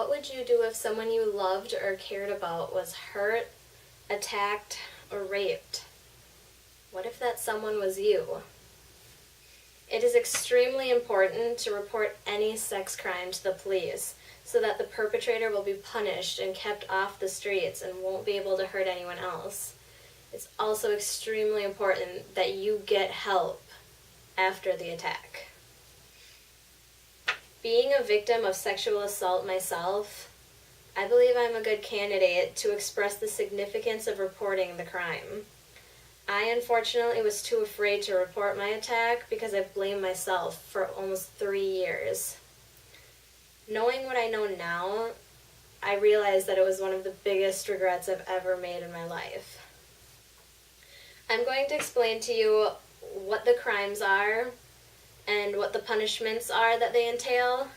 What would you do if someone you loved or cared about was hurt, attacked, or raped? What if that someone was you? It is extremely important to report any sex crime to the police so that the perpetrator will be punished and kept off the streets and won't be able to hurt anyone else. It's also extremely important that you get help after the attack. Being a victim of sexual assault myself, I believe I'm a good candidate to express the significance of reporting the crime. I unfortunately was too afraid to report my attack because I blamed myself for almost 3 years. Knowing what I know now, I realized that it was one of the biggest regrets I've ever made in my life. I'm going to explain to you what the crimes are and what the punishments are that they entail,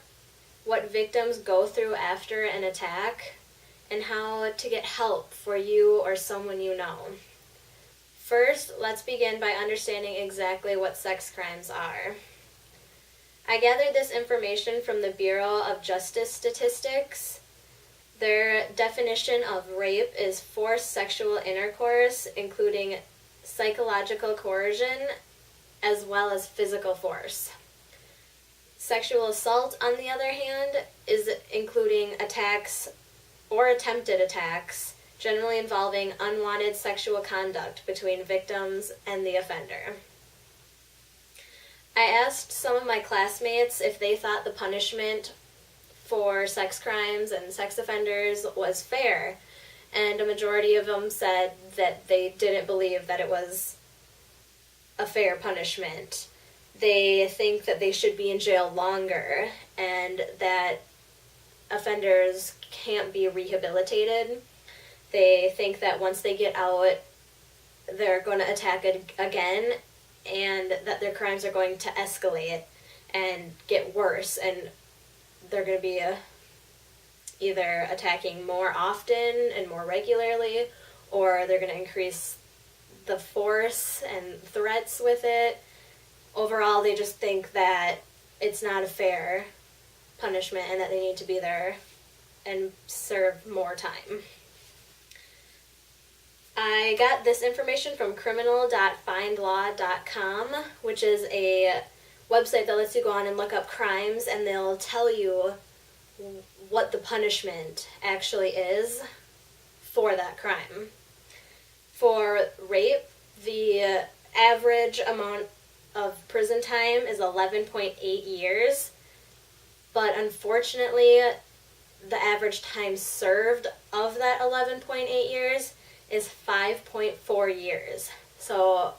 what victims go through after an attack, and how to get help for you or someone you know. First, let's begin by understanding exactly what sex crimes are. I gathered this information from the Bureau of Justice Statistics. Their definition of rape is forced sexual intercourse, including psychological coercion, as well as physical force. Sexual assault, on the other hand, is including attacks or attempted attacks, generally involving unwanted sexual conduct between victims and the offender. I asked some of my classmates if they thought the punishment for sex crimes and sex offenders was fair, and a majority of them said that they didn't believe that it was a fair punishment. They think that they should be in jail longer and that offenders can't be rehabilitated. They think that once they get out, they're going to attack again and that their crimes are going to escalate and get worse, and they're going to be either attacking more often and more regularly, or they're going to increase the force and threats with it. Overall, they just think that it's not a fair punishment and that they need to be there and serve more time. I got this information from criminal.findlaw.com, which is a website that lets you go on and look up crimes, and they'll tell you what the punishment actually is for that crime. For rape, the average amount of prison time is 11.8 years, but unfortunately, the average time served of that 11.8 years is 5.4 years. So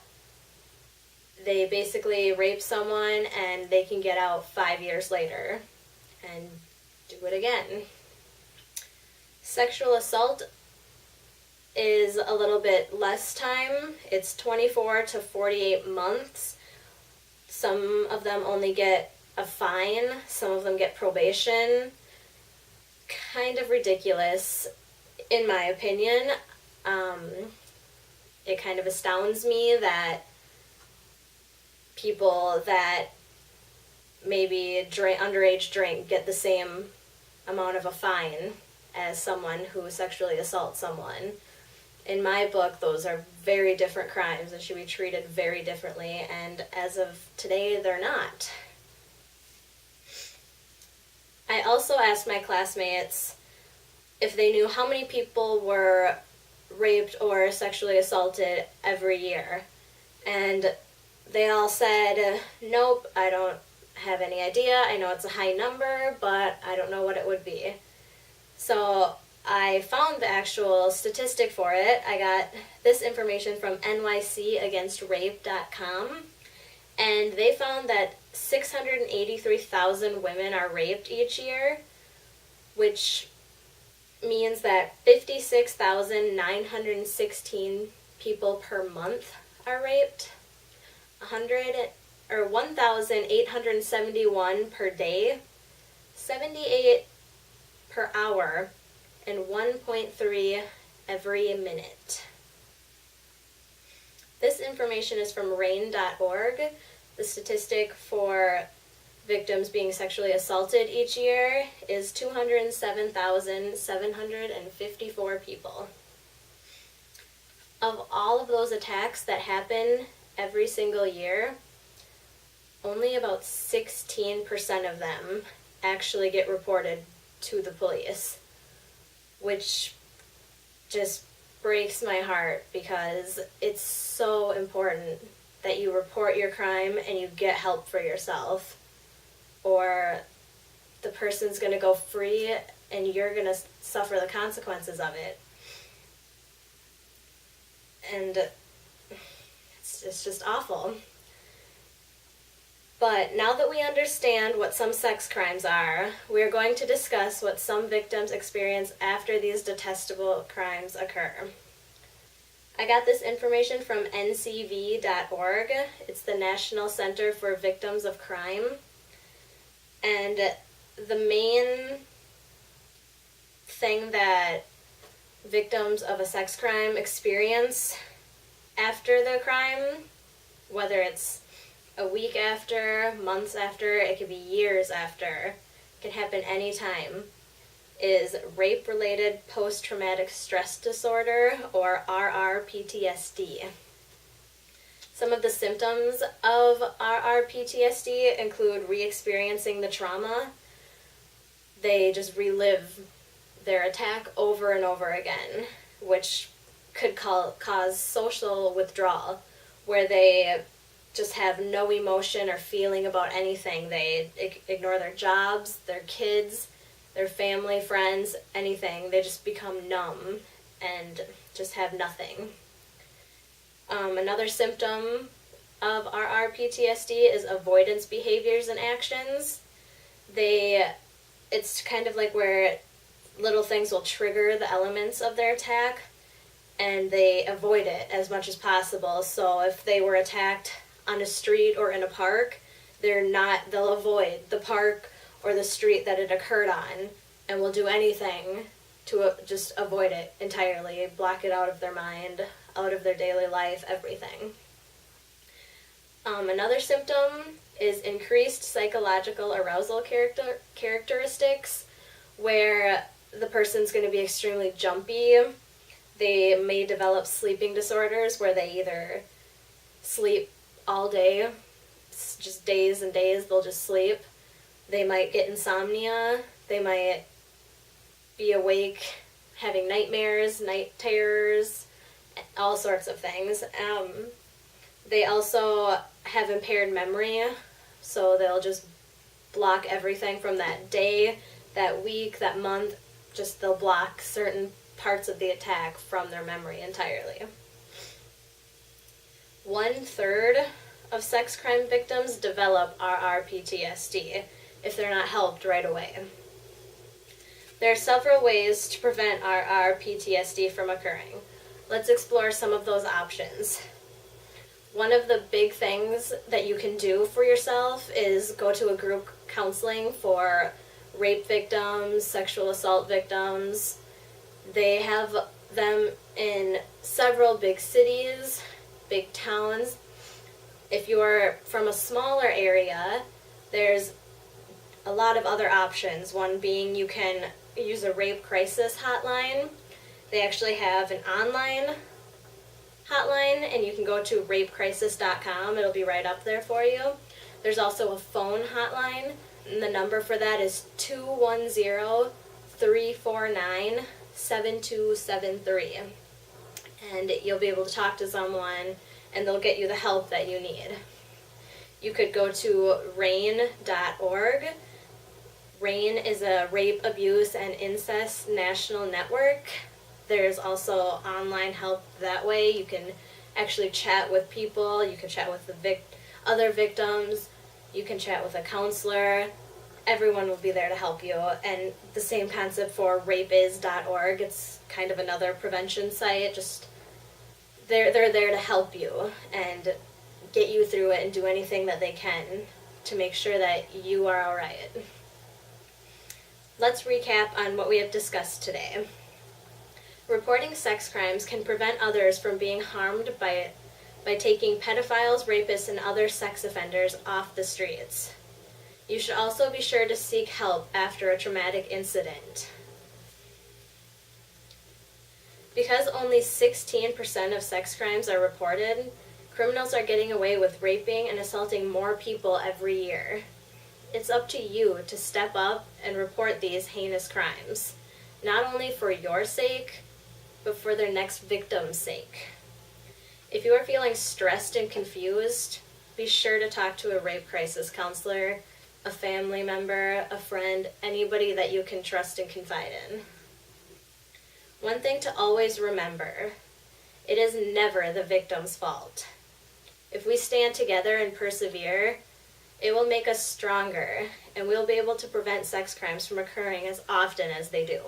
they basically rape someone and they can get out 5 years later and do it again. Sexual assault is a little bit less time. It's 24 to 48 months. Some of them only get a fine. Some of them get probation. Kind of ridiculous, in my opinion. It kind of astounds me that people that maybe underage drink get the same amount of a fine as someone who sexually assaults someone. In my book, those are very different crimes and should be treated very differently, and as of today, they're not. I also asked my classmates if they knew how many people were raped or sexually assaulted every year, and they all said, nope, I don't have any idea. I know it's a high number, but I don't know what it would be. So I found the actual statistic for it. I got this information from nycagainstrape.com, and they found that 683,000 women are raped each year, which means that 56,916 people per month are raped, 1,871 per day, 78 per hour, and 1.3 every minute. This information is from RAIN.org. The statistic for victims being sexually assaulted each year is 207,754 people. Of all of those attacks that happen every single year, only about 16% of them actually get reported to the police, which just breaks my heart because it's so important that you report your crime and you get help for yourself, or the person's going to go free and you're going to suffer the consequences of it. And it's just awful. But now that we understand what some sex crimes are, we are going to discuss what some victims experience after these detestable crimes occur. I got this information from ncv.org. It's the National Center for Victims of Crime. And the main thing that victims of a sex crime experience after the crime, whether it's a week after, months after, it could be years after, it can happen anytime, is rape-related post-traumatic stress disorder, or RRPTSD. Some of the symptoms of RRPTSD include re-experiencing the trauma. They just relive their attack over and over again, which could cause social withdrawal, where they just have no emotion or feeling about anything. They ignore their jobs, their kids, their family, friends, anything. They just become numb and just have nothing. Another symptom of RRPTSD is avoidance behaviors and actions. It's kind of like where little things will trigger the elements of their attack, and they avoid it as much as possible. So if they were attacked on a street or in a park, they'll avoid the park or the street that it occurred on, and will do anything to just avoid it entirely, block it out of their mind, out of their daily life, everything. Another symptom is increased psychological arousal characteristics, where the person's going to be extremely jumpy. They may develop sleeping disorders where they either sleep all day, just days and days they'll just sleep. They might get insomnia. They might be awake, having nightmares, night terrors, all sorts of things. They also have impaired memory, so they'll just block everything from that day, that week, that month. Just they'll block certain parts of the attack from their memory entirely. 1/3 of sex crime victims develop RRPTSD if they're not helped right away. There are several ways to prevent RRPTSD from occurring. Let's explore some of those options. One of the big things that you can do for yourself is go to a group counseling for rape victims, sexual assault victims. They have them in several big cities, big towns. If you're from a smaller area, there's a lot of other options. One being you can use a rape crisis hotline. They actually have an online hotline, and you can go to rapecrisis.com. It'll be right up there for you. There's also a phone hotline, and the number for that is 210-349-7273. And you'll be able to talk to someone, and they'll get you the help that you need. You could go to RAINN.org. RAINN is a rape, abuse, and incest national network. There's also online help that way. You can actually chat with people. You can chat with the other victims. You can chat with a counselor. Everyone will be there to help you. And the same concept for rapeis.org. It's kind of another prevention site. Just they're there to help you and get you through it and do anything that they can to make sure that you are all right. Let's recap on what we have discussed today. Reporting sex crimes can prevent others from being harmed by taking pedophiles, rapists, and other sex offenders off the streets. You should also be sure to seek help after a traumatic incident. Because only 16% of sex crimes are reported, criminals are getting away with raping and assaulting more people every year. It's up to you to step up and report these heinous crimes, not only for your sake, but for their next victim's sake. If you are feeling stressed and confused, be sure to talk to a rape crisis counselor, a family member, a friend, anybody that you can trust and confide in. One thing to always remember, it is never the victim's fault. If we stand together and persevere, it will make us stronger, and we'll be able to prevent sex crimes from occurring as often as they do.